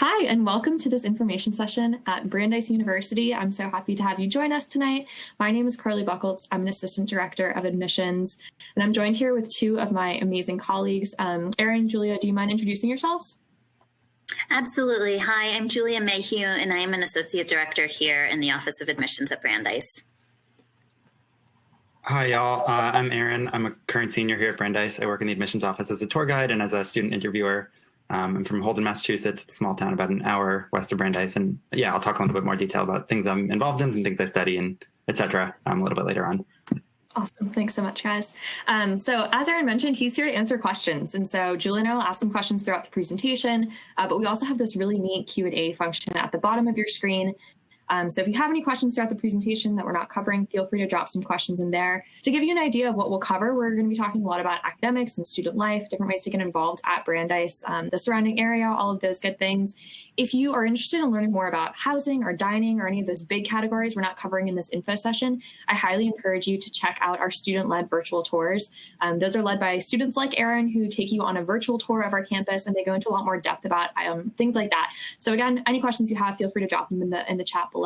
Hi, and welcome to this information session at Brandeis University. I'm so happy to have you join us tonight. My name is Carly Buckles. I'm an Assistant Director of Admissions, and I'm joined here with two of my amazing colleagues. Erin, Julia, do you mind introducing yourselves? Absolutely. Hi, I'm Julia Mayhew, and I am an Associate Director here in the Office of Admissions at Brandeis. Hi, y'all. I'm Aaron. I'm a current senior here at Brandeis. I work in the admissions office as a tour guide and as a student interviewer. I'm from Holden, Massachusetts, a small town about an hour west of Brandeis. And yeah, I'll talk a little bit more detail about things I'm involved in and things I study and et cetera, a little bit later on. Awesome. Thanks so much, guys. So as Aaron mentioned, he's here to answer questions. And so Julia and I will ask him questions throughout the presentation, but we also have this really neat Q&A function at the bottom of your screen. So if you have any questions throughout the presentation that we're not covering, feel free to drop some questions in there. To give you an idea of what we'll cover, we're going to be talking a lot about academics and student life, different ways to get involved at Brandeis, the surrounding area, all of those good things. If you are interested in learning more about housing or dining or any of those big categories we're not covering in this info session, I highly encourage you to check out our student-led virtual tours. Those are led by students like Aaron who take you on a virtual tour of our campus, and they go into a lot more depth about things like that. So again, any questions you have, feel free to drop them in the chat below.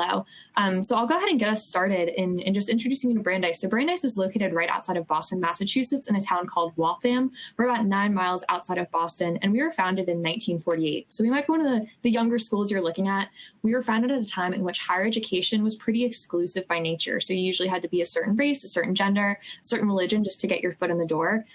So I'll go ahead and get us started in just introducing you to Brandeis. So Brandeis is located right outside of Boston, Massachusetts, in a town called Waltham. We're about 9 miles outside of Boston, and we were founded in 1948. So we might be one of the younger schools you're looking at. We were founded at a time in which higher education was pretty exclusive by nature. So you usually had to be a certain race, a certain gender, a certain religion just to get your foot in the door.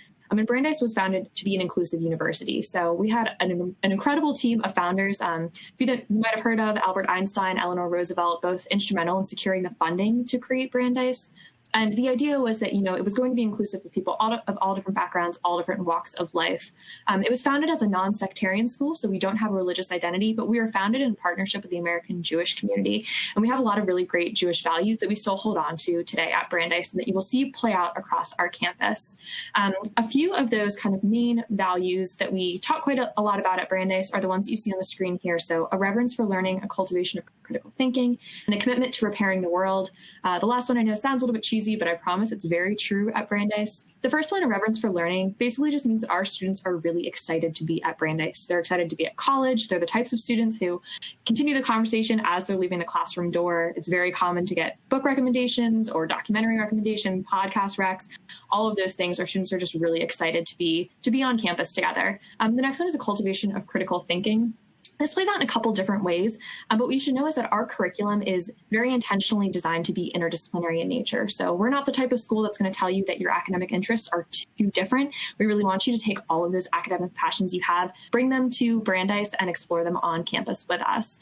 Brandeis was founded to be an inclusive university. So we had an incredible team of founders. You might have heard of Albert Einstein, Eleanor Roosevelt, both instrumental in securing the funding to create Brandeis. And the idea was that, it was going to be inclusive of people of all different backgrounds, all different walks of life. It was founded as a non-sectarian school, so we don't have a religious identity, but we were founded in partnership with the American Jewish community. And we have a lot of really great Jewish values that we still hold on to today at Brandeis and that you will see play out across our campus. A few of those kind of main values that we talk quite a lot about at Brandeis are the ones that you see on the screen here. So a reverence for learning, a cultivation of critical thinking, and a commitment to repairing the world. The last one I know sounds a little bit cheesy, but I promise it's very true at Brandeis. The first one, a reverence for learning, basically just means that our students are really excited to be at Brandeis. They're excited to be at college. They're the types of students who continue the conversation as they're leaving the classroom door. It's very common to get book recommendations or documentary recommendations, podcast recs, all of those things. Our students are just really excited to be on campus together. The next one is a cultivation of critical thinking. This plays out in a couple different ways, but what you should know is that our curriculum is very intentionally designed to be interdisciplinary in nature. So we're not the type of school that's going to tell you that your academic interests are too different. We really want you to take all of those academic passions you have, bring them to Brandeis, and explore them on campus with us.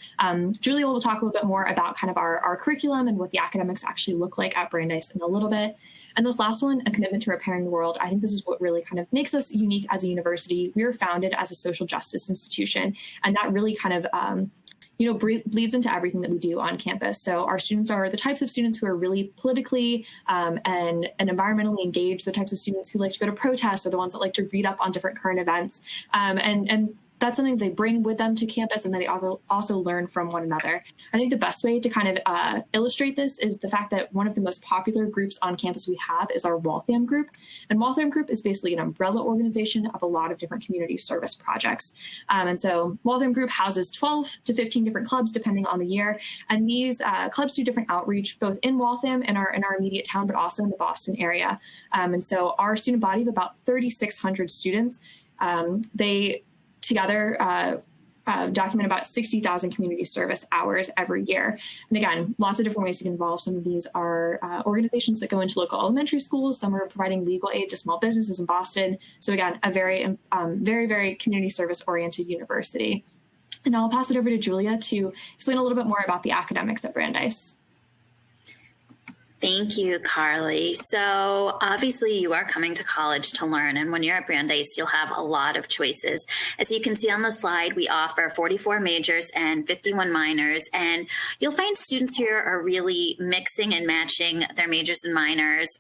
Julia will talk a little bit more about kind of our curriculum and what the academics actually look like at Brandeis in a little bit. And this last one, a commitment to repairing the world. I think this is what really kind of makes us unique as a university. We were founded as a social justice institution, and that really kind of bleeds into everything that we do on campus. So our students are the types of students who are really politically and environmentally engaged, the types of students who like to go to protests, or the ones that like to read up on different current events. And that's something they bring with them to campus, and then they also learn from one another. I think the best way to kind of illustrate this is the fact that one of the most popular groups on campus we have is our Waltham group. And Waltham group is basically an umbrella organization of a lot of different community service projects. And so Waltham group houses 12 to 15 different clubs depending on the year. And these clubs do different outreach both in Waltham and in our immediate town, but also in the Boston area. And so our student body of about 3,600 students, they together document about 60,000 community service hours every year. And again, lots of different ways to get involved. Some of these are organizations that go into local elementary schools. Some are providing legal aid to small businesses in Boston. So again, a very, very community service oriented university. And I'll pass it over to Julia to explain a little bit more about the academics at Brandeis. Thank you, Carly. So obviously you are coming to college to learn, and when you're at Brandeis, you'll have a lot of choices. As you can see on the slide, we offer 44 majors and 51 minors, and you'll find students here are really mixing and matching their majors and minors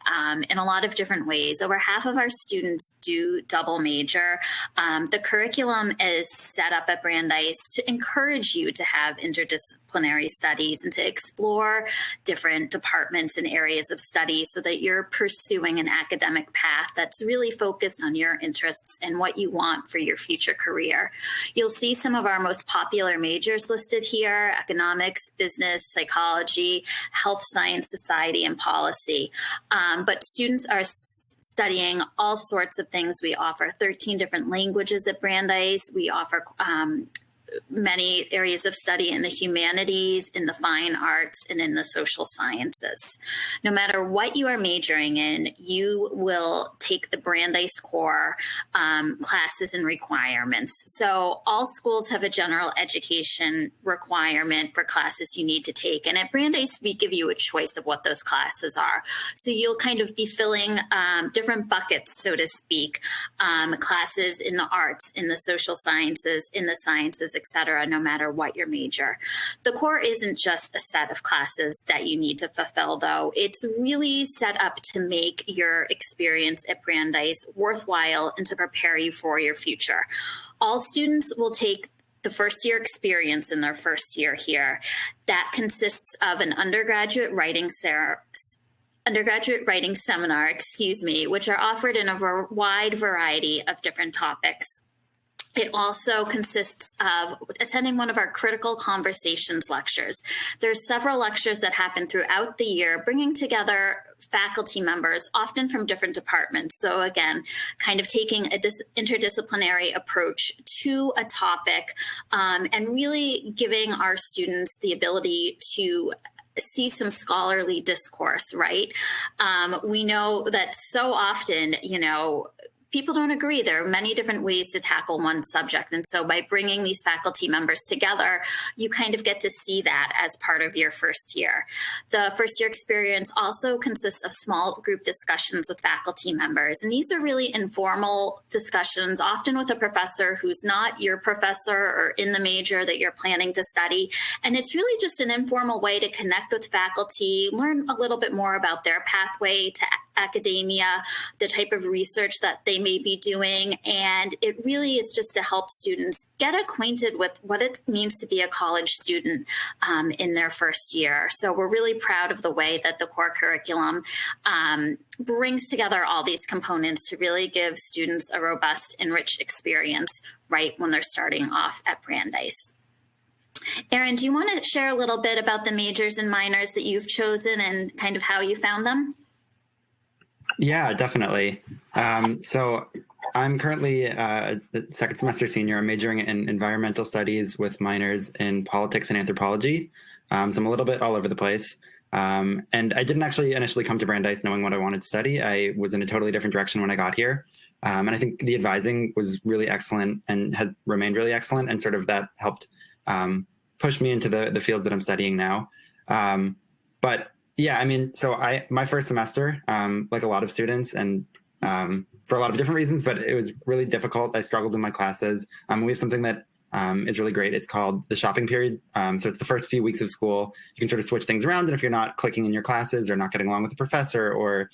in a lot of different ways. Over half of our students do double major. The curriculum is set up at Brandeis to encourage you to have interdisciplinary interdisciplinary studies and to explore different departments and areas of study so that you're pursuing an academic path that's really focused on your interests and what you want for your future career. You'll see some of our most popular majors listed here: economics, business, psychology, health science, society, and policy. But students are studying all sorts of things. We offer 13 different languages at Brandeis. We offer many areas of study in the humanities, in the fine arts, and in the social sciences. No matter what you are majoring in, you will take the Brandeis core classes and requirements. So all schools have a general education requirement for classes you need to take. And at Brandeis, we give you a choice of what those classes are. So you'll kind of be filling different buckets, so to speak, classes in the arts, in the social sciences, in the sciences, etc., no matter what your major. The core isn't just a set of classes that you need to fulfill, though. It's really set up to make your experience at Brandeis worthwhile and to prepare you for your future. All students will take the first year experience in their first year here. That consists of an undergraduate writing seminar, which are offered in a wide variety of different topics. It also consists of attending one of our critical conversations lectures. There's several lectures that happen throughout the year, bringing together faculty members, often from different departments. So again, kind of taking an interdisciplinary approach to a topic and really giving our students the ability to see some scholarly discourse, right? We know that so often, people don't agree. There are many different ways to tackle one subject. And so by bringing these faculty members together, you kind of get to see that as part of your first year. The first year experience also consists of small group discussions with faculty members. And these are really informal discussions, often with a professor who's not your professor or in the major that you're planning to study. And it's really just an informal way to connect with faculty, learn a little bit more about their pathway to academia, the type of research that they may be doing. And it really is just to help students get acquainted with what it means to be a college student in their first year. So we're really proud of the way that the core curriculum brings together all these components to really give students a robust and rich experience right when they're starting off at Brandeis. Erin, do you want to share a little bit about the majors and minors that you've chosen and kind of how you found them? Yeah, definitely. So I'm currently a second semester senior. I'm majoring in environmental studies with minors in politics and anthropology. So I'm a little bit all over the place. And I didn't actually initially come to Brandeis knowing what I wanted to study. I was in a totally different direction when I got here. And I think the advising was really excellent and has remained really excellent. And sort of that helped push me into the fields that I'm studying now. But yeah, I mean, so my first semester, like a lot of students, and for a lot of different reasons, but it was really difficult. I struggled in my classes. We have something that is really great. It's called the shopping period. So it's the first few weeks of school. You can sort of switch things around, and if you're not clicking in your classes or not getting along with the professor, or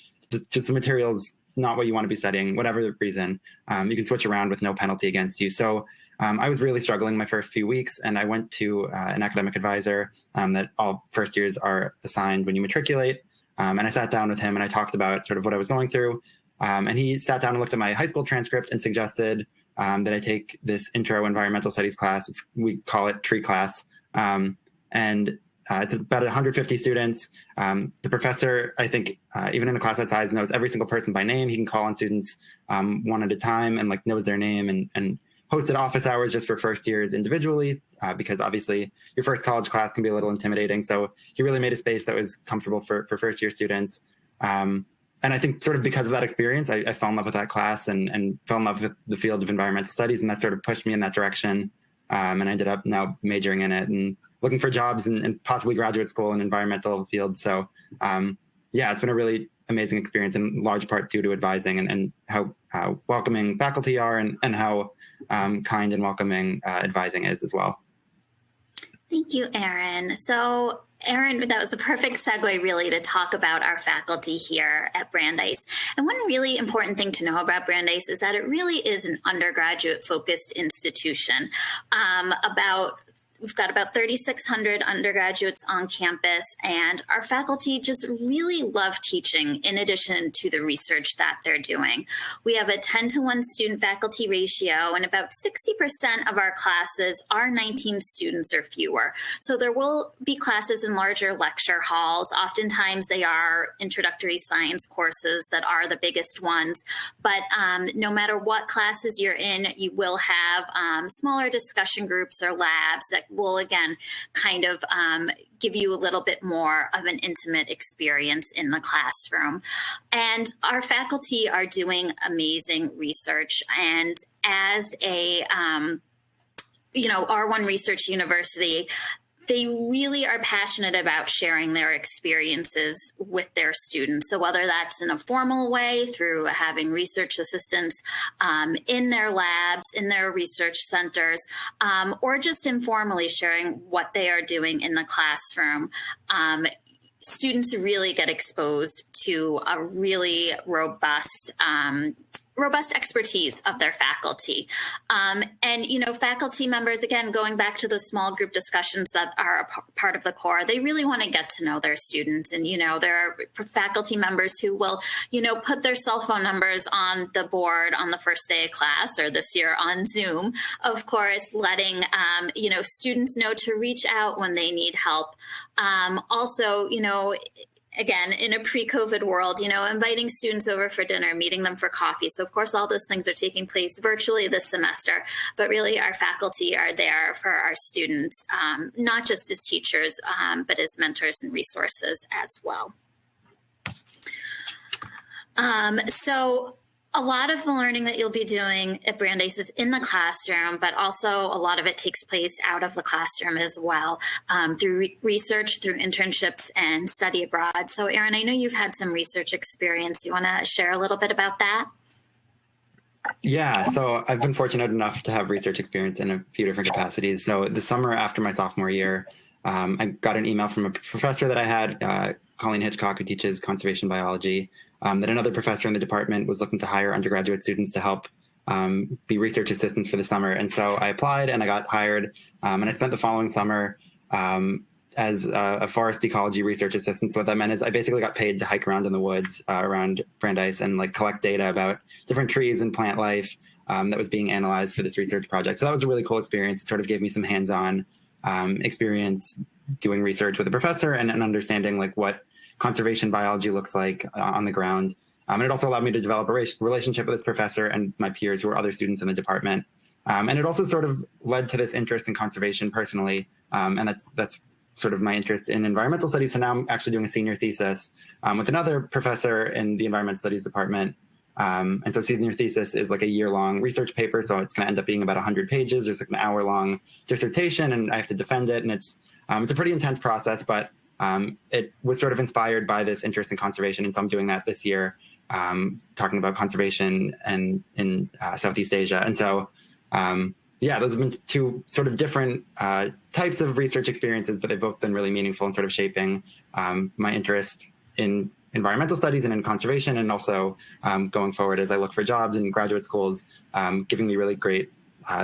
just the materials not what you want to be studying, whatever the reason, you can switch around with no penalty against you. So I was really struggling my first few weeks, and I went to an academic advisor that all first years are assigned when you matriculate. And I sat down with him and I talked about sort of what I was going through. And he sat down and looked at my high school transcript and suggested that I take this intro environmental studies class. We call it tree class. And it's about 150 students. The professor, I think, even in a class that size, knows every single person by name. He can call on students one at a time and knows their name, and hosted office hours just for first years individually, because obviously your first college class can be a little intimidating. So he really made a space that was comfortable for first year students. And I think sort of because of that experience, I fell in love with that class and fell in love with the field of environmental studies. And that sort of pushed me in that direction. And I ended up now majoring in it and looking for jobs and possibly graduate school in environmental fields. So yeah, it's been a really amazing experience, in large part due to advising and how welcoming faculty are and how kind and welcoming advising is as well. Thank you, Erin. So Erin, that was a perfect segue really to talk about our faculty here at Brandeis. And one really important thing to know about Brandeis is that it really is an undergraduate focused institution. About We've got about 3,600 undergraduates on campus, and our faculty just really love teaching in addition to the research that they're doing. We have a 10-to-1 student-faculty ratio, and about 60% of our classes are 19 students or fewer. So there will be classes in larger lecture halls. Oftentimes they are introductory science courses that are the biggest ones, but no matter what classes you're in, you will have smaller discussion groups or labs that will, again, kind of give you a little bit more of an intimate experience in the classroom. And our faculty are doing amazing research. And as a, R1 Research University, they really are passionate about sharing their experiences with their students. So whether that's in a formal way through having research assistants in their labs, in their research centers, or just informally sharing what they are doing in the classroom, students really get exposed to a really robust expertise of their faculty. Faculty members, again, going back to the small group discussions that are a part of the core, they really want to get to know their students. And, there are faculty members who will, put their cell phone numbers on the board on the first day of class, or this year on Zoom, of course, letting, students know to reach out when they need help. Also, again, in a pre-COVID world, inviting students over for dinner, meeting them for coffee. So of course, all those things are taking place virtually this semester, but really our faculty are there for our students, not just as teachers, but as mentors and resources as well. So a lot of the learning that you'll be doing at Brandeis is in the classroom, but also a lot of it takes place out of the classroom as well, through research, through internships, and study abroad. So Erin, I know you've had some research experience. Do you want to share a little bit about that? Yeah, so I've been fortunate enough to have research experience in a few different capacities. So the summer after my sophomore year, I got an email from a professor that I had, Colleen Hitchcock, who teaches conservation biology, that another professor in the department was looking to hire undergraduate students to help be research assistants for the summer. And so I applied and I got hired. And I spent the following summer as a forest ecology research assistant. So what that meant is I basically got paid to hike around in the woods around Brandeis and collect data about different trees and plant life that was being analyzed for this research project. So that was a really cool experience. It sort of gave me some hands-on experience doing research with a professor and understanding what conservation biology looks like on the ground. And it also allowed me to develop a relationship with this professor and my peers who were other students in the department. And it also sort of led to this interest in conservation personally. And that's sort of my interest in environmental studies. So now I'm actually doing a senior thesis with another professor in the environmental studies department. And so senior thesis is a year-long research paper. So it's going to end up being about 100 pages. There's an hour-long dissertation and I have to defend it. And it's a pretty intense process, but it was sort of inspired by this interest in conservation. And so I'm doing that this year, talking about conservation and in Southeast Asia. And so, those have been two sort of different types of research experiences, but they've both been really meaningful in sort of shaping my interest in environmental studies and in conservation, and also going forward as I look for jobs in graduate schools, giving me really great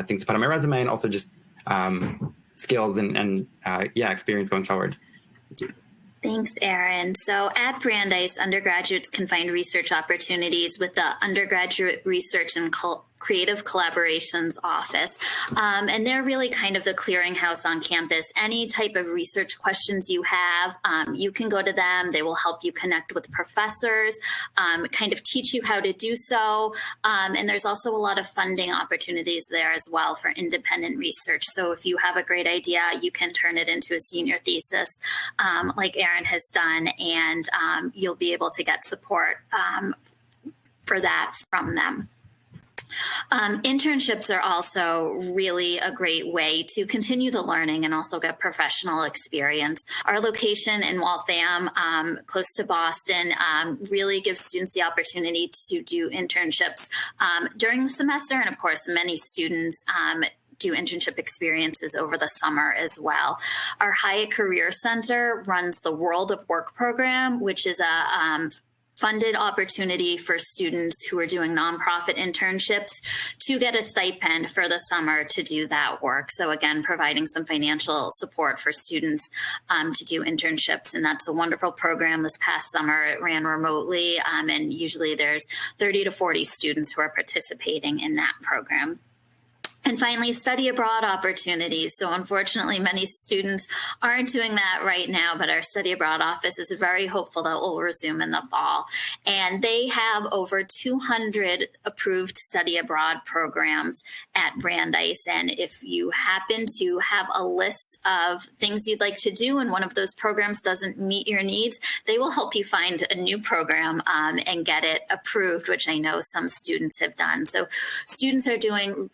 things to put on my resume, and also just skills and experience going forward. Thanks, Erin. So at Brandeis, undergraduates can find research opportunities with the Undergraduate Research and Creative Collaborations Office. And they're really kind of the clearinghouse on campus. Any type of research questions you have, you can go to them. They will help you connect with professors, kind of teach you how to do so. And there's also a lot of funding opportunities there as well for independent research. So if you have a great idea, you can turn it into a senior thesis like Erin has done, and you'll be able to get support for that from them. Internships are also really a great way to continue the learning and also get professional experience. Our location in Waltham, close to Boston, really gives students the opportunity to do internships during the semester. And of course, many students do internship experiences over the summer as well. Our Hyatt Career Center runs the World of Work program, which is a funded opportunity for students who are doing nonprofit internships to get a stipend for the summer to do that work. So again, providing some financial support for students to do internships. And that's a wonderful program. This past summer, it ran remotely, and usually there's 30 to 40 students who are participating in that program. And finally, study abroad opportunities. So unfortunately, many students aren't doing that right now, but our study abroad office is very hopeful that will resume in the fall. And they have over 200 approved study abroad programs at Brandeis. And if you happen to have a list of things you'd like to do and one of those programs doesn't meet your needs, they will help you find a new program and get it approved, which I know some students have done. So students are doing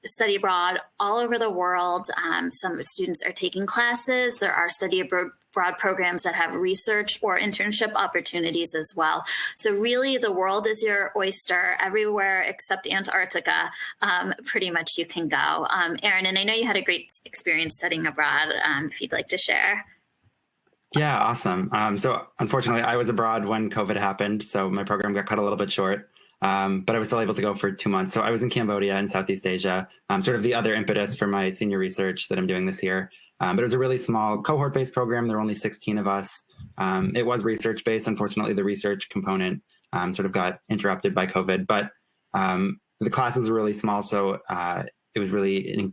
study abroad all over the world. Some students are taking classes. There are study abroad programs that have research or internship opportunities as well. So really the world is your oyster. Everywhere except Antarctica, pretty much you can go. Erin, and I know you had a great experience studying abroad, if you'd like to share. Yeah, awesome. So unfortunately, I was abroad when COVID happened, so my program got cut a little bit short. But I was still able to go for 2 months. So I was in Cambodia in Southeast Asia, sort of the other impetus for my senior research that I'm doing this year. But it was a really small cohort-based program. There were only 16 of us. It was research-based. Unfortunately, the research component sort of got interrupted by COVID. But the classes were really small, so it was really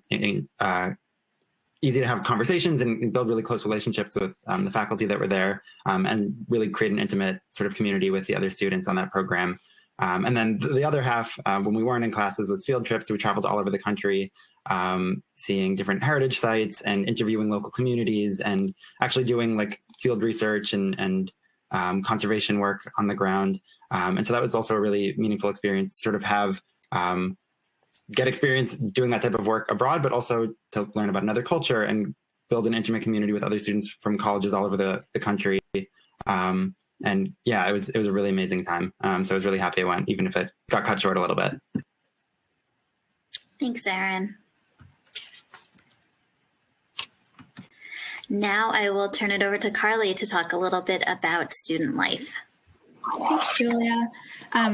easy to have conversations and build really close relationships with the faculty that were there, and really create an intimate sort of community with the other students on that program. And then the other half, when we weren't in classes, was field trips. So we traveled all over the country, seeing different heritage sites and interviewing local communities and actually doing like field research and conservation work on the ground. And so that was also a really meaningful experience, sort of have get experience doing that type of work abroad, but also to learn about another culture and build an intimate community with other students from colleges all over the country. And yeah, it was a really amazing time. So I was really happy I went, even if it got cut short a little bit. Thanks, Erin. Now I will turn it over to Carly to talk a little bit about student life. Thanks, Julia.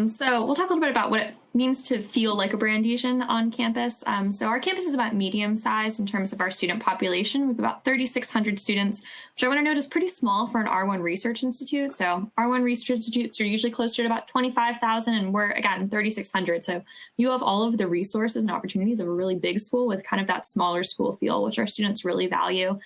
So we'll talk a little bit about what it means to feel like a Brandesian on campus. So our campus is about medium sized in terms of our student population. We have about 3,600 students, which I want to note is pretty small for an R1 research institute. So R1 research institutes are usually closer to about 25,000, and we're, again, 3,600. So you have all of the resources and opportunities of a really big school with kind of that smaller school feel, which our students really value.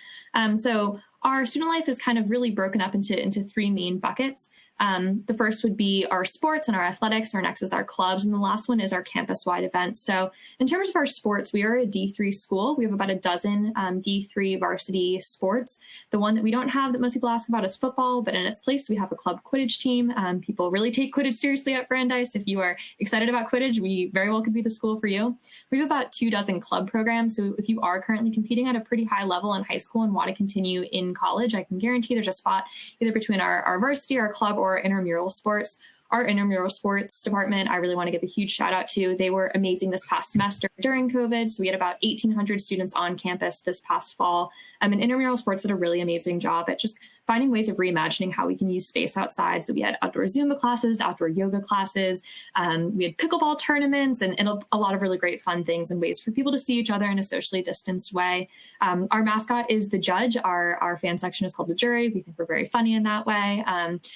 So our student life is kind of really broken up into three main buckets. The first would be our sports and our athletics. Our next is our clubs. And the last one is our campus-wide events. So in terms of our sports, we are a D3 school. We have about a dozen D3 varsity sports. The one that we don't have that most people ask about is football, but in its place, we have a club Quidditch team. People really take Quidditch seriously at Brandeis. If you are excited about Quidditch, we very well could be the school for you. We have about 24 club programs. So if you are currently competing at a pretty high level in high school and want to continue in college, I can guarantee there's a spot either between our varsity, our club, or intramural sports. Our intramural sports department, I really want to give a huge shout out to. They were amazing this past semester during COVID. So we had about 1,800 students on campus this past fall. And intramural sports did a really amazing job at just finding ways of reimagining how we can use space outside. So we had outdoor Zumba classes, outdoor yoga classes. We had pickleball tournaments and a lot of really great fun things and ways for people to see each other in a socially distanced way. Our mascot is the judge. Our fan section is called the jury. We think we're very funny in that way.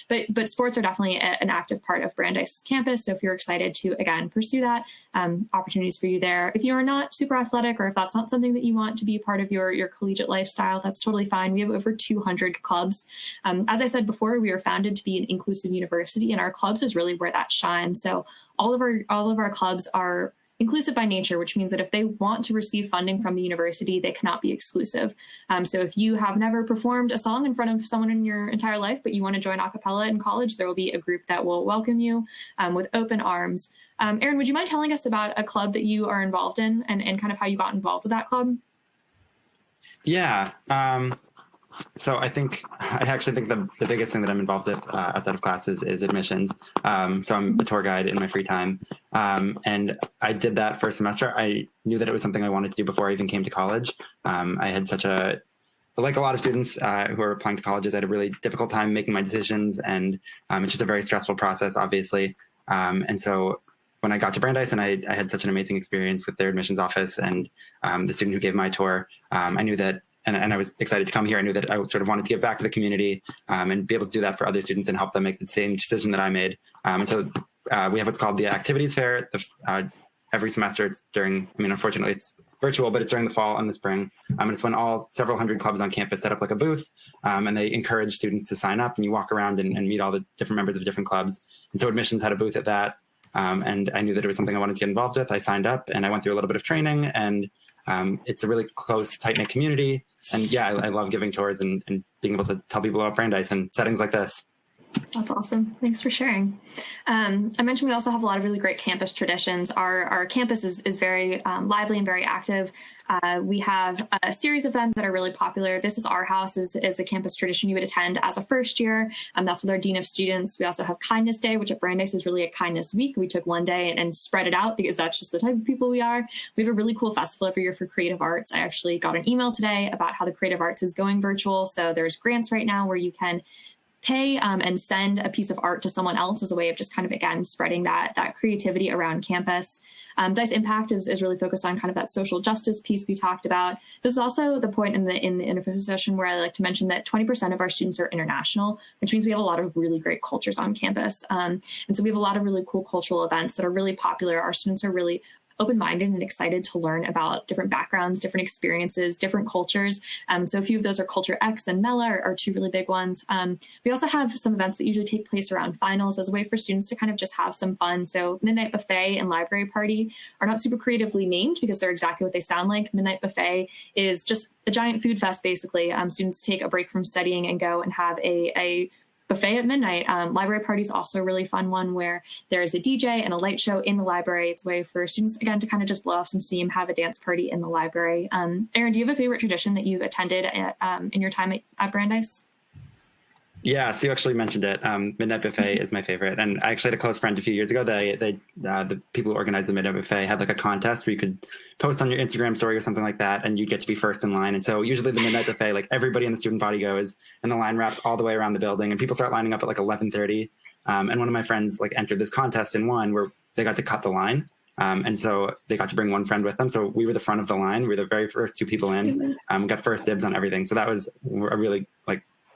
But sports are definitely an active part of Brandeis campus. So if you're excited to, again, pursue that, opportunities for you there. If you are not super athletic or if that's not something that you want to be part of your collegiate lifestyle, that's totally fine. We have over 200 clubs. As I said before, we were founded to be an inclusive university, and our clubs is really where that shines. So all of our clubs are inclusive by nature, which means that if they want to receive funding from the university, they cannot be exclusive. So if you have never performed a song in front of someone in your entire life, but you want to join a cappella in college, there will be a group that will welcome you with open arms. Erin, would you mind telling us about a club that you are involved in and kind of how you got involved with that club? Yeah. So I actually think the biggest thing that I'm involved with outside of classes is admissions. So I'm a tour guide in my free time. And I did that first semester. I knew that it was something I wanted to do before I even came to college. I had such a like a lot of students who are applying to colleges, I had a really difficult time making my decisions, and it's just a very stressful process, obviously. And so when I got to Brandeis and I had such an amazing experience with their admissions office and the student who gave my tour, I knew that, and I was excited to come here. I knew that I sort of wanted to give back to the community and be able to do that for other students and help them make the same decision that I made. And so we have what's called the Activities Fair. Every semester it's during, I mean, unfortunately it's virtual, but it's during the fall and the spring. And it's when several hundred clubs on campus set up like a booth, and they encourage students to sign up, and you walk around and meet all the different members of different clubs. And so admissions had a booth at that. And I knew that it was something I wanted to get involved with. I signed up and I went through a little bit of training, and it's a really close, tight-knit community. And yeah, I love giving tours and being able to tell people about Brandeis and settings like this. That's awesome. Thanks for sharing. I mentioned we also have a lot of really great campus traditions. Our campus is very lively and very active. We have a series of them that are really popular. This is Our House is a campus tradition you would attend as a first year. That's with our Dean of Students. We also have Kindness Day, which at Brandeis is really a kindness week. We took one day and spread it out because that's just the type of people we are. We have a really cool festival every year for creative arts. I actually got an email today about how the creative arts is going virtual. So there's grants right now where you can pay and send a piece of art to someone else as a way of just kind of, again, spreading that creativity around campus. Dice Impact is really focused on kind of that social justice piece we talked about. This is also the point in the interview session where I like to mention that 20% of our students are international, which means we have a lot of really great cultures on campus. And so we have a lot of really cool cultural events that are really popular. Our students are really open-minded and excited to learn about different backgrounds, different experiences, different cultures. So a few of those are Culture X and Mela are two really big ones. We also have some events that usually take place around finals as a way for students to kind of just have some fun. So Midnight Buffet and Library Party are not super creatively named because they're exactly what they sound like. Midnight Buffet is just a giant food fest, basically. Students take a break from studying and go and have a buffet at midnight. Library Party is also a really fun one where there's a DJ and a light show in the library. It's a way for students, again, to kind of just blow off some steam, have a dance party in the library. Aaron, do you have a favorite tradition that you've attended in your time at Brandeis? Yeah, so you actually mentioned it. Midnight Buffet is my favorite. And I actually had a close friend a few years ago. The people who organized the Midnight Buffet had like a contest where you could post on your Instagram story or something like that, and you'd get to be first in line. And so usually the Midnight Buffet, like everybody in the student body goes, and the line wraps all the way around the building, and people start lining up at like 11:30. And one of my friends like entered this contest and won, where they got to cut the line. And so they got to bring one friend with them. So we were the front of the line. We were the very first two people in. We got first dibs on everything. So that was a really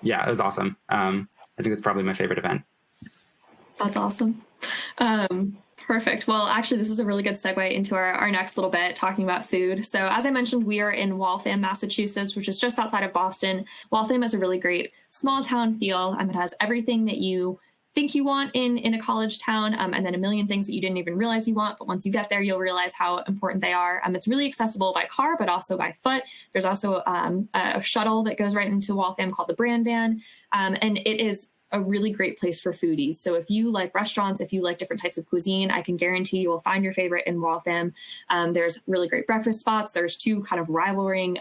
yeah, it was awesome. I think it's probably my favorite event. That's awesome. Perfect. Well, actually, this is a really good segue into our next little bit, talking about food. So as I mentioned, we are in Waltham, Massachusetts, which is just outside of Boston. Waltham is a really great small town feel. It has everything that you think you want in a college town, and then a million things that you didn't even realize you want. But once you get there, you'll realize how important they are. It's really accessible by car, but also by foot. There's also a shuttle that goes right into Waltham called the Brandeis, and it is a really great place for foodies. So if you like restaurants, if you like different types of cuisine, I can guarantee you will find your favorite in Waltham. There's really great breakfast spots. There's two kind of rivaling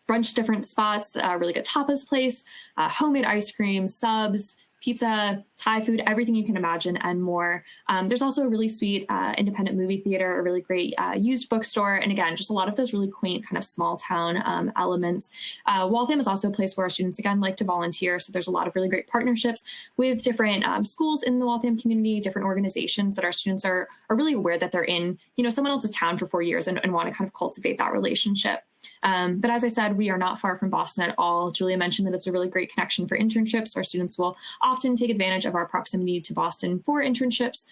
brunch different spots, a really good tapas place, homemade ice cream, subs, pizza, Thai food, everything you can imagine and more. There's also a really sweet independent movie theater, a really great used bookstore, and again, just a lot of those really quaint kind of small town elements. Waltham is also a place where our students, again, like to volunteer. So there's a lot of really great partnerships with different schools in the Waltham community, different organizations that our students are really aware that they're in, someone else's town for 4 years and want to kind of cultivate that relationship. But as I said, we are not far from Boston at all. Julia mentioned that it's a really great connection for internships. Our students will often take advantage of our proximity to Boston for internships,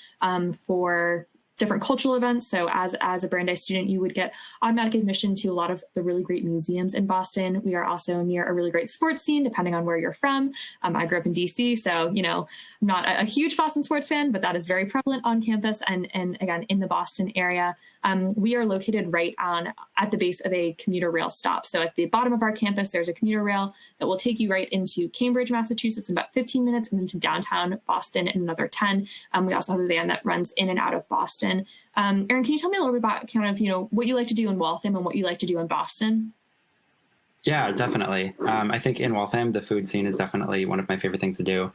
for different cultural events. So as a Brandeis student, you would get automatic admission to a lot of the really great museums in Boston. We are also near a really great sports scene, depending on where you're from. I grew up in DC, so, I'm not a huge Boston sports fan, but that is very prevalent on campus and again, in the Boston area. We are located right at the base of a commuter rail stop. So at the bottom of our campus, there's a commuter rail that will take you right into Cambridge, Massachusetts in about 15 minutes, and then to downtown Boston in another 10. We also have a van that runs in and out of Boston. Aaron, can you tell me a little bit about kind of, what you like to do in Waltham and what you like to do in Boston? Yeah, definitely. I think in Waltham, the food scene is definitely one of my favorite things to do.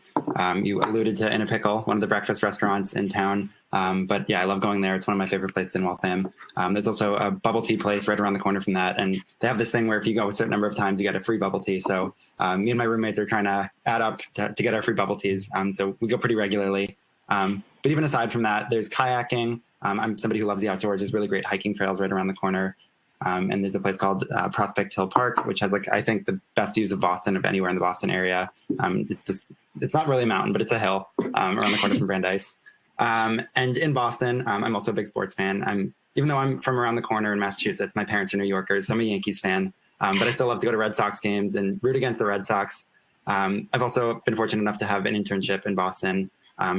You alluded to In a Pickle, one of the breakfast restaurants in town. But yeah, I love going there. It's one of my favorite places in Waltham. There's also a bubble tea place right around the corner from that. And they have this thing where if you go a certain number of times, you get a free bubble tea. So me and my roommates are trying to add up to get our free bubble teas. So we go pretty regularly. But even aside from that, there's kayaking. I'm somebody who loves the outdoors. There's really great hiking trails right around the corner. And there's a place called Prospect Hill Park, which has I think the best views of Boston of anywhere in the Boston area. It's not really a mountain, but it's a hill around the corner from Brandeis. And in Boston, I'm also a big sports fan. Even though I'm from around the corner in Massachusetts, my parents are New Yorkers, so I'm a Yankees fan. But I still love to go to Red Sox games and root against the Red Sox. I've also been fortunate enough to have an internship in Boston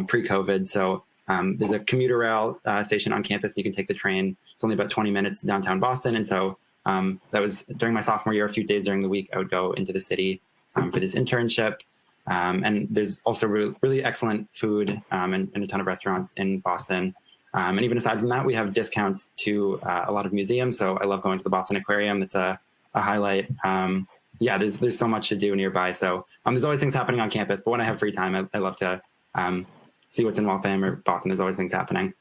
pre-COVID. So there's a commuter rail station on campus. You can take the train. It's only about 20 minutes to downtown Boston. And so that was during my sophomore year. A few days during the week, I would go into the city for this internship. And there's also really excellent food and a ton of restaurants in Boston. And even aside from that, we have discounts to a lot of museums. So I love going to the Boston Aquarium. That's a highlight. Yeah, there's so much to do nearby. So there's always things happening on campus. But when I have free time, I love to see what's in Waltham or Boston. There's always things happening.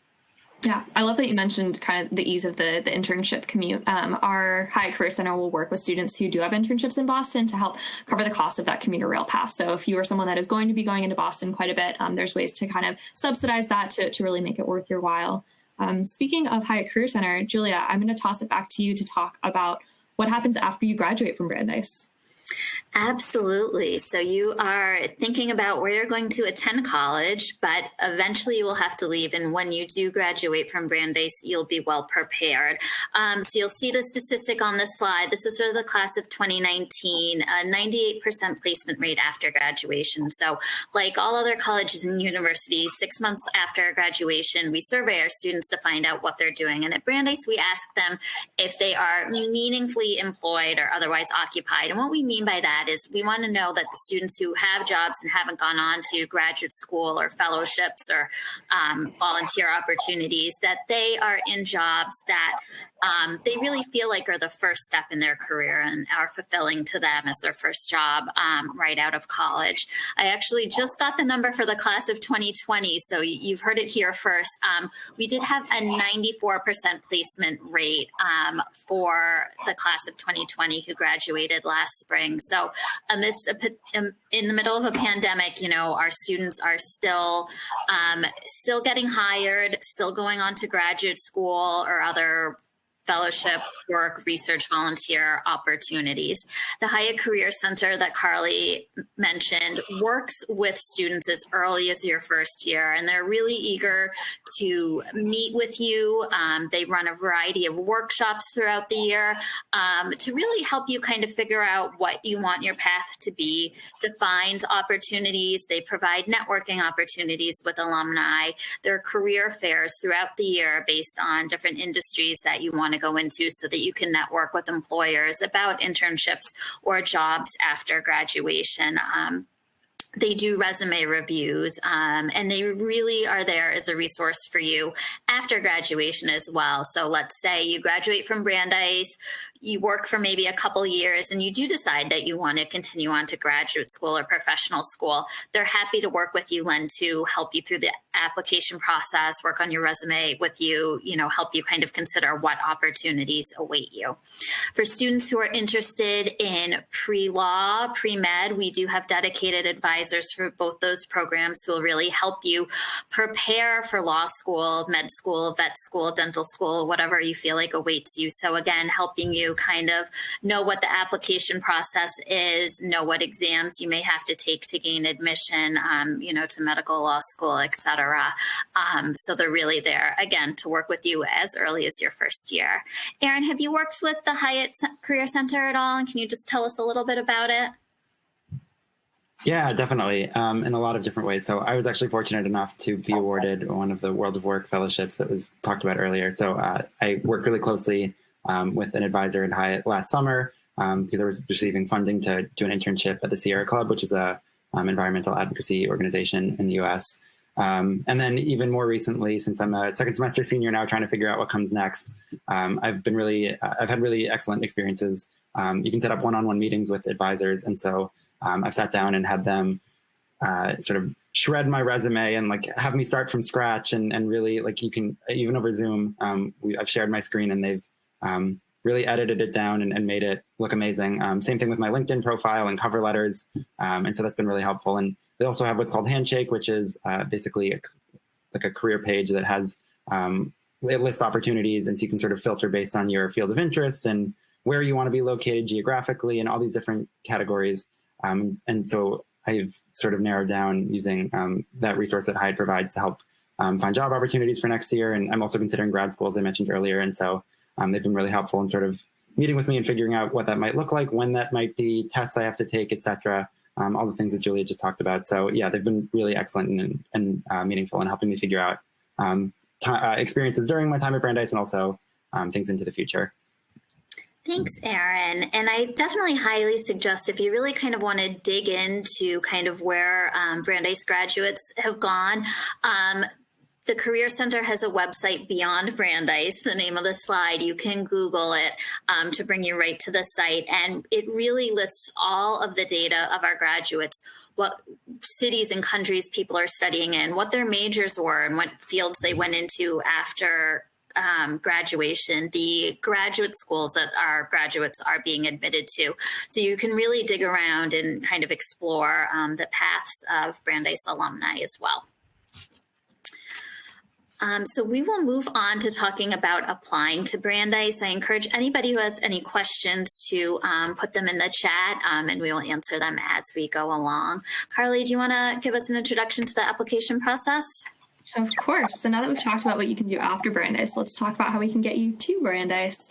Yeah, I love that you mentioned kind of the ease of the internship commute. Our Hyatt Career Center will work with students who do have internships in Boston to help cover the cost of that commuter rail pass. So if you are someone that is going to be going into Boston quite a bit, there's ways to kind of subsidize that to really make it worth your while. Speaking of Hyatt Career Center, Julia, I'm going to toss it back to you to talk about what happens after you graduate from Brandeis. Absolutely. So you are thinking about where you're going to attend college, but eventually you will have to leave. And when you do graduate from Brandeis, you'll be well prepared. So you'll see the statistic on this slide. This is for the class of 2019, a 98% placement rate after graduation. So like all other colleges and universities, 6 months after graduation, we survey our students to find out what they're doing. And at Brandeis, we ask them if they are meaningfully employed or otherwise occupied. And what we mean by that is we want to know that the students who have jobs and haven't gone on to graduate school or fellowships or volunteer opportunities, that they are in jobs that they really feel like are the first step in their career and are fulfilling to them as their first job right out of college. I actually just got the number for the class of 2020, so you've heard it here first. We did have a 94% placement rate for the class of 2020 who graduated last spring. So amidst in the middle of a pandemic, our students are still getting hired, still going on to graduate school or other fellowship, work, research, volunteer opportunities. The Hyatt Career Center that Carly mentioned works with students as early as your first year, and they're really eager to meet with you. They run a variety of workshops throughout the year to really help you kind of figure out what you want your path to be, to find opportunities. They provide networking opportunities with alumni. There are career fairs throughout the year based on different industries that you want to go into so that you can network with employers about internships or jobs after graduation. They do resume reviews, and they really are there as a resource for you after graduation as well. So let's say you graduate from Brandeis, you work for maybe a couple years, and you do decide that you want to continue on to graduate school or professional school. They're happy to work with you, Len, to help you through the application process, work on your resume with you, help you kind of consider what opportunities await you. For students who are interested in pre-law, pre-med, we do have dedicated advisors for both those programs who will really help you prepare for law school, med school, vet school, dental school, whatever you feel like awaits you. So again, helping you kind of know what the application process is, know what exams you may have to take to gain admission, to medical law school, et cetera. So they're really there, again, to work with you as early as your first year. Erin, have you worked with the Hyatt Career Center at all? And can you just tell us a little bit about it? Yeah, definitely, in a lot of different ways. So I was actually fortunate enough to be awarded one of the World of Work fellowships that was talked about earlier. So I worked really closely with an advisor at Hyatt last summer because I was receiving funding to do an internship at the Sierra Club, which is a environmental advocacy organization in the U.S. And then even more recently, since I'm a second semester senior now, trying to figure out what comes next, I've had really excellent experiences. You can set up one-on-one meetings with advisors, and so I've sat down and had them sort of shred my resume and like have me start from scratch and really like you can even over Zoom. I've shared my screen and they've really edited it down and made it look amazing. Same thing with my LinkedIn profile and cover letters. And so that's been really helpful. And they also have what's called Handshake, which is basically like a career page that has, it lists opportunities. And so you can sort of filter based on your field of interest and where you want to be located geographically and all these different categories. And so I've sort of narrowed down using that resource that Hyde provides to help find job opportunities for next year. And I'm also considering grad school, as I mentioned earlier. And so they've been really helpful in sort of meeting with me and figuring out what that might look like, when that might be, tests I have to take, et cetera. All the things that Julia just talked about. So yeah, they've been really excellent and meaningful in helping me figure out experiences during my time at Brandeis and also things into the future. Thanks, Aaron. And I definitely highly suggest if you really kind of want to dig into kind of where Brandeis graduates have gone, the Career Center has a website, Beyond Brandeis, the name of the slide. You can Google it to bring you right to the site. And it really lists all of the data of our graduates, what cities and countries people are studying in, what their majors were, and what fields they went into after graduation, the graduate schools that our graduates are being admitted to. So you can really dig around and kind of explore the paths of Brandeis alumni as well. So we will move on to talking about applying to Brandeis. I encourage anybody who has any questions to put them in the chat and we will answer them as we go along. Carly, do you want to give us an introduction to the application process? Of course. So now that we've talked about what you can do after Brandeis, let's talk about how we can get you to Brandeis.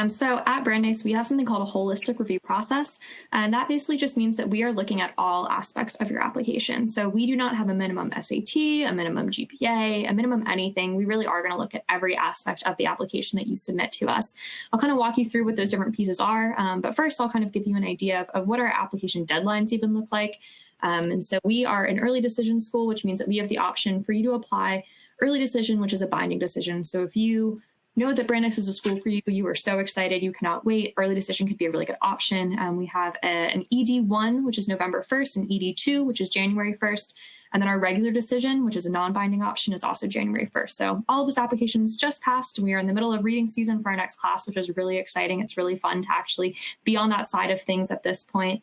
So at Brandeis, we have something called a holistic review process. And that basically just means that we are looking at all aspects of your application. So we do not have a minimum SAT, a minimum GPA, a minimum anything. We really are going to look at every aspect of the application that you submit to us. I'll kind of walk you through what those different pieces are. But first, I'll kind of give you an idea of what our application deadlines even look like. And so we are an early decision school, which means that we have the option for you to apply early decision, which is a binding decision. So if you know that Brandeis is a school for you, you are so excited, you cannot wait, early decision could be a really good option. We have an ED1, which is November 1st, and ED2, which is January 1st. And then our regular decision, which is a non-binding option, is also January 1st. So all of those applications just passed. We are in the middle of reading season for our next class, which is really exciting. It's really fun to actually be on that side of things at this point.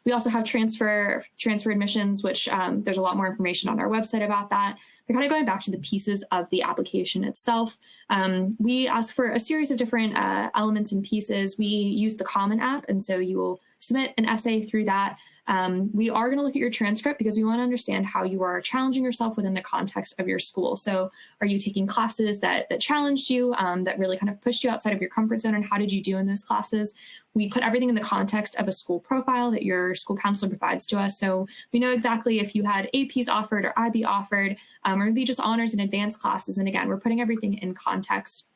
We also have transfer admissions, which there's a lot more information on our website about that. We're kind of going back to the pieces of the application itself. We ask for a series of different elements and pieces. We use the Common App, and so you will submit an essay through that. We are going to look at your transcript because we want to understand how you are challenging yourself within the context of your school. So are you taking classes that challenged you, that really kind of pushed you outside of your comfort zone, and how did you do in those classes? We put everything in the context of a school profile that your school counselor provides to us. So we know exactly if you had APs offered or IB offered, or maybe just honors and advanced classes. And again, we're putting everything in context.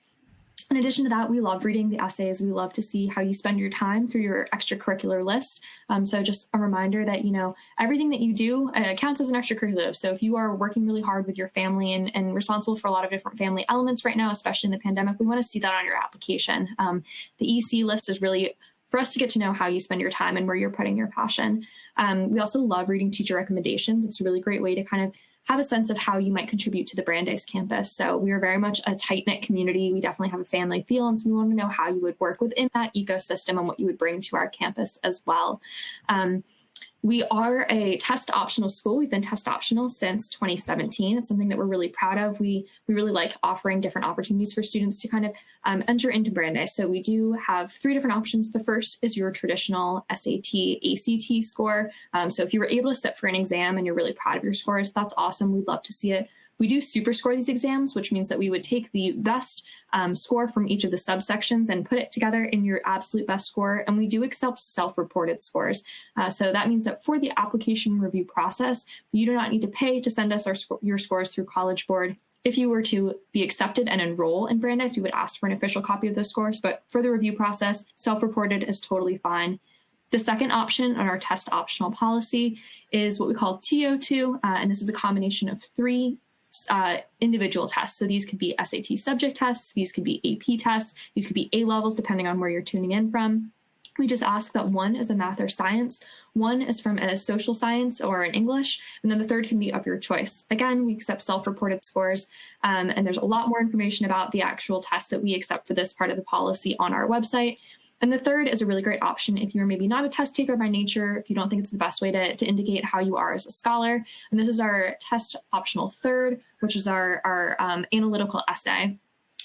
In addition to that, we love reading the essays. We love to see how you spend your time through your extracurricular list. So just a reminder that, everything that you do counts as an extracurricular. So if you are working really hard with your family and responsible for a lot of different family elements right now, especially in the pandemic, we want to see that on your application. The EC list is really for us to get to know how you spend your time and where you're putting your passion. We also love reading teacher recommendations. It's a really great way to kind of have a sense of how you might contribute to the Brandeis campus. So we are very much a tight-knit community. We definitely have a family feel, and so we want to know how you would work within that ecosystem and what you would bring to our campus as well. We are a test optional school. We've been test optional since 2017. It's something that we're really proud of. We really like offering different opportunities for students to kind of enter into Brandeis. So we do have 3 different options. The first is your traditional SAT, ACT score. So if you were able to sit for an exam and you're really proud of your scores, that's awesome. We'd love to see it. We do super score these exams, which means that we would take the best score from each of the subsections and put it together in your absolute best score. And we do accept self-reported scores. So that means that for the application review process, you do not need to pay to send us your scores through College Board. If you were to be accepted and enroll in Brandeis, we would ask for an official copy of those scores. But for the review process, self-reported is totally fine. The second option on our test optional policy is what we call TO2. And this is a combination of 3 individual tests. So these could be SAT subject tests, these could be AP tests, these could be A levels, depending on where you're tuning in from. We just ask that one is a math or science, one is from a social science or an English, and then the third can be of your choice. Again, we accept self-reported scores, and there's a lot more information about the actual tests that we accept for this part of the policy on our website. And the third is a really great option if you're maybe not a test taker by nature, if you don't think it's the best way to indicate how you are as a scholar. And this is our test optional third, which is our analytical essay.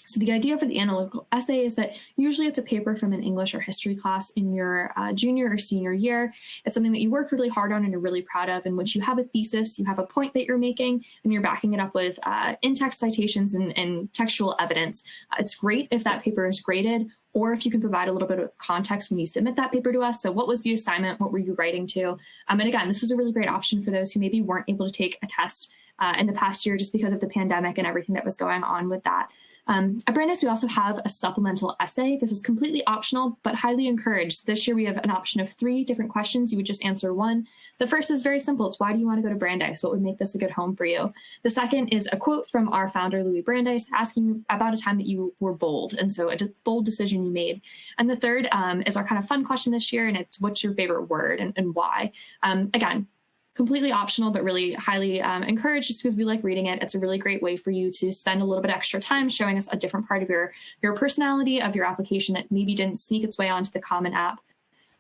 So the idea for the analytical essay is that usually it's a paper from an English or history class in your junior or senior year. It's something that you worked really hard on and you're really proud of, in which you have a thesis, you have a point that you're making, and you're backing it up with in-text citations and textual evidence. It's great if that paper is graded, or if you can provide a little bit of context when you submit that paper to us. So what was the assignment? What were you writing to? And again, this is a really great option for those who maybe weren't able to take a test in the past year just because of the pandemic and everything that was going on with that. At Brandeis, we also have a supplemental essay. This is completely optional, but highly encouraged. This year, we have an option of 3 different questions. You would just answer one. The first is very simple. It's, why do you want to go to Brandeis? What would make this a good home for you? The second is a quote from our founder, Louis Brandeis, asking about a time that you were bold, and so a bold decision you made. And the third is our kind of fun question this year, and it's, what's your favorite word and why? Again, completely optional, but really highly encouraged just because we like reading it. It's a really great way for you to spend a little bit extra time showing us a different part of your personality, of your application that maybe didn't sneak its way onto the Common App.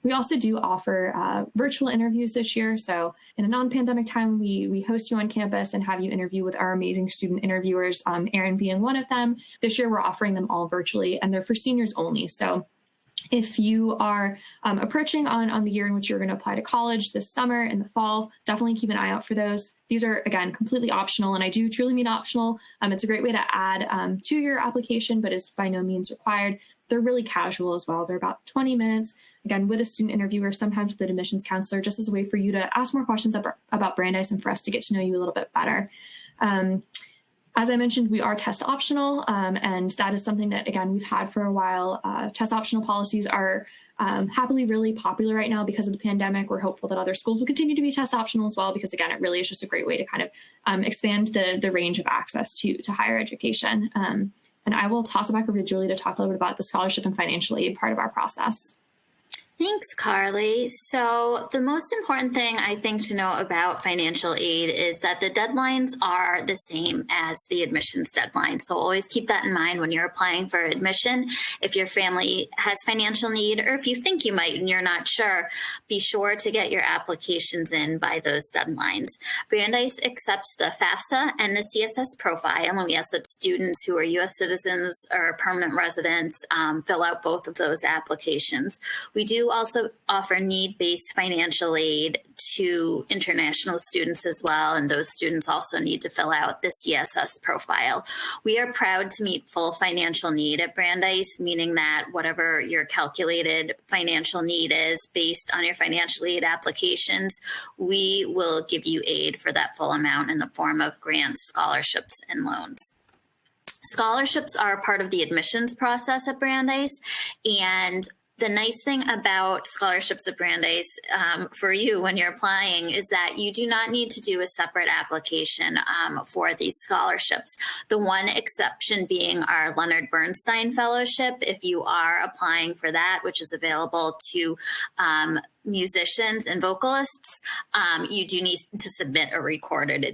We also do offer virtual interviews this year. So in a non-pandemic time, we host you on campus and have you interview with our amazing student interviewers, Erin being one of them. This year, we're offering them all virtually, and they're for seniors only. So if you are approaching on the year in which you're going to apply to college this summer, in the fall, definitely keep an eye out for those. These are, again, completely optional, and I do truly mean optional. It's a great way to add to your application, but is by no means required. They're really casual as well. They're about 20 minutes, again, with a student interviewer, sometimes with an admissions counselor, just as a way for you to ask more questions about Brandeis and for us to get to know you a little bit better. As I mentioned, we are test optional, and that is something that, again, we've had for a while. Test optional policies are happily really popular right now because of the pandemic. We're hopeful that other schools will continue to be test optional as well, because, again, it really is just a great way to kind of expand the range of access to higher education. And I will toss it back over to Julie to talk a little bit about the scholarship and financial aid part of our process. Thanks, Carly. So the most important thing I think to know about financial aid is that the deadlines are the same as the admissions deadline. So always keep that in mind when you're applying for admission. If your family has financial need, or if you think you might and you're not sure, be sure to get your applications in by those deadlines. Brandeis accepts the FAFSA and the CSS profile, and we ask that students who are U.S. citizens or permanent residents fill out both of those applications. We do also offer need-based financial aid to international students as well, and those students also need to fill out the CSS profile. We are proud to meet full financial need at Brandeis, meaning that whatever your calculated financial need is based on your financial aid applications, we will give you aid for that full amount in the form of grants, scholarships, and loans. Scholarships are part of the admissions process at Brandeis, and the nice thing about scholarships at Brandeis for you when you're applying is that you do not need to do a separate application for these scholarships. The one exception being our Leonard Bernstein Fellowship. If you are applying for that, which is available to musicians and vocalists, you do need to submit a recorded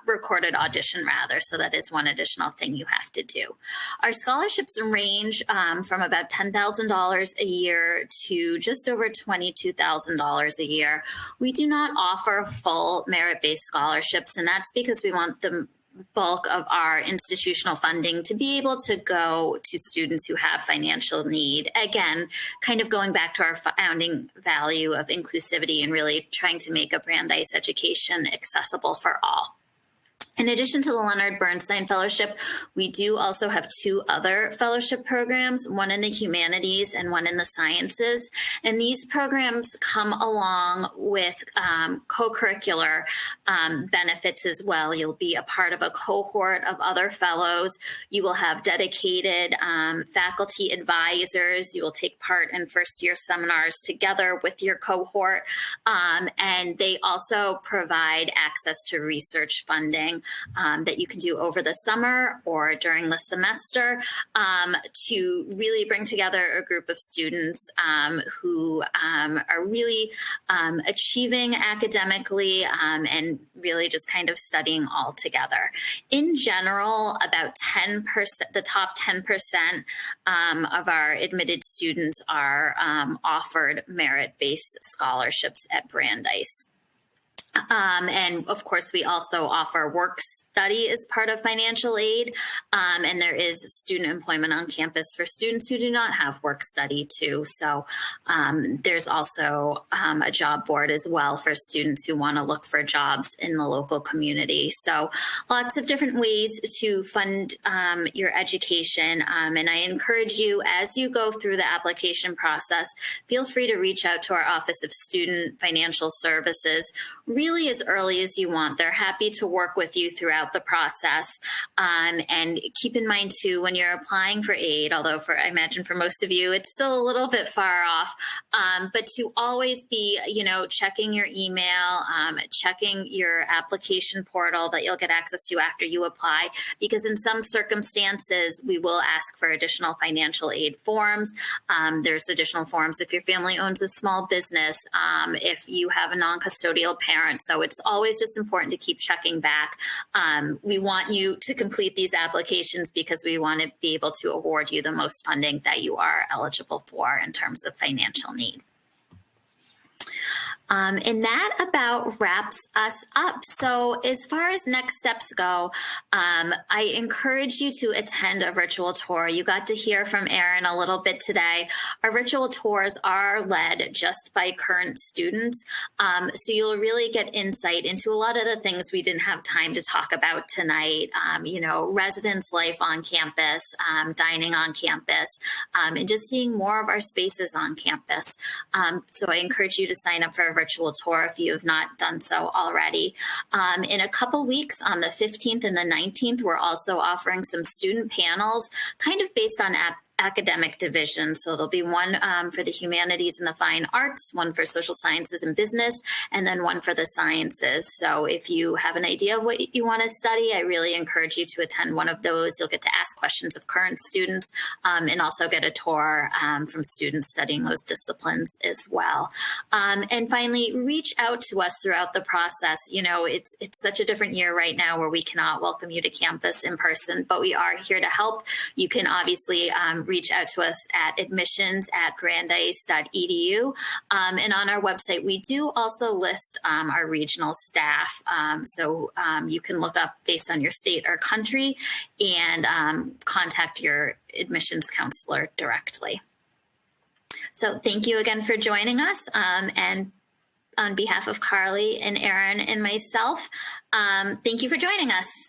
recorded audition rather. So that is one additional thing you have to do. Our scholarships range from about $10,000 a year to just over $22,000 a year. We do not offer full merit-based scholarships, and that's because we want the bulk of our institutional funding to be able to go to students who have financial need. Again, kind of going back to our founding value of inclusivity and really trying to make a Brandeis education accessible for all. In addition to the Leonard Bernstein Fellowship, we do also have 2 other fellowship programs, one in the humanities and one in the sciences. And these programs come along with co-curricular benefits as well. You'll be a part of a cohort of other fellows. You will have dedicated faculty advisors. You will take part in first-year seminars together with your cohort. And they also provide access to research funding. that you can do over the summer or during the semester to really bring together a group of students who are really achieving academically and really just kind of studying all together. In general, about 10%, the top 10% of our admitted students are offered merit-based scholarships at Brandeis. And of course, we also offer work study as part of financial aid. And there is student employment on campus for students who do not have work study too. So there's also a job board as well for students who want to look for jobs in the local community. So lots of different ways to fund your education. And I encourage you, as you go through the application process, feel free to reach out to our Office of Student Financial Services really as early as you want. They're happy to work with you throughout the process. And keep in mind too, when you're applying for aid, although I imagine for most of you, it's still a little bit far off, but to always be, checking your email, checking your application portal that you'll get access to after you apply, because in some circumstances, we will ask for additional financial aid forms. There's additional forms if your family owns a small business, if you have a non-custodial parent. So it's always just important to keep checking back. We want you to complete these applications because we want to be able to award you the most funding that you are eligible for in terms of financial need. And that about wraps us up. So as far as next steps go, I encourage you to attend a virtual tour. You got to hear from Erin a little bit today. Our virtual tours are led just by current students. So you'll really get insight into a lot of the things we didn't have time to talk about tonight, residence life on campus, dining on campus, and just seeing more of our spaces on campus. So I encourage you to sign up for a virtual tour if you have not done so already. In a couple weeks, on the 15th and the 19th, we're also offering some student panels kind of based on academic division. So there'll be one for the humanities and the fine arts, one for social sciences and business, and then one for the sciences. So if you have an idea of what you want to study, I really encourage you to attend one of those. You'll get to ask questions of current students and also get a tour from students studying those disciplines as well. And finally, reach out to us throughout the process. It's such a different year right now where we cannot welcome you to campus in person, but we are here to help. You can obviously reach out to us at admissions@brandeis.edu. And on our website, we do also list our regional staff. So you can look up based on your state or country and contact your admissions counselor directly. So thank you again for joining us. And on behalf of Carly and Erin and myself, thank you for joining us.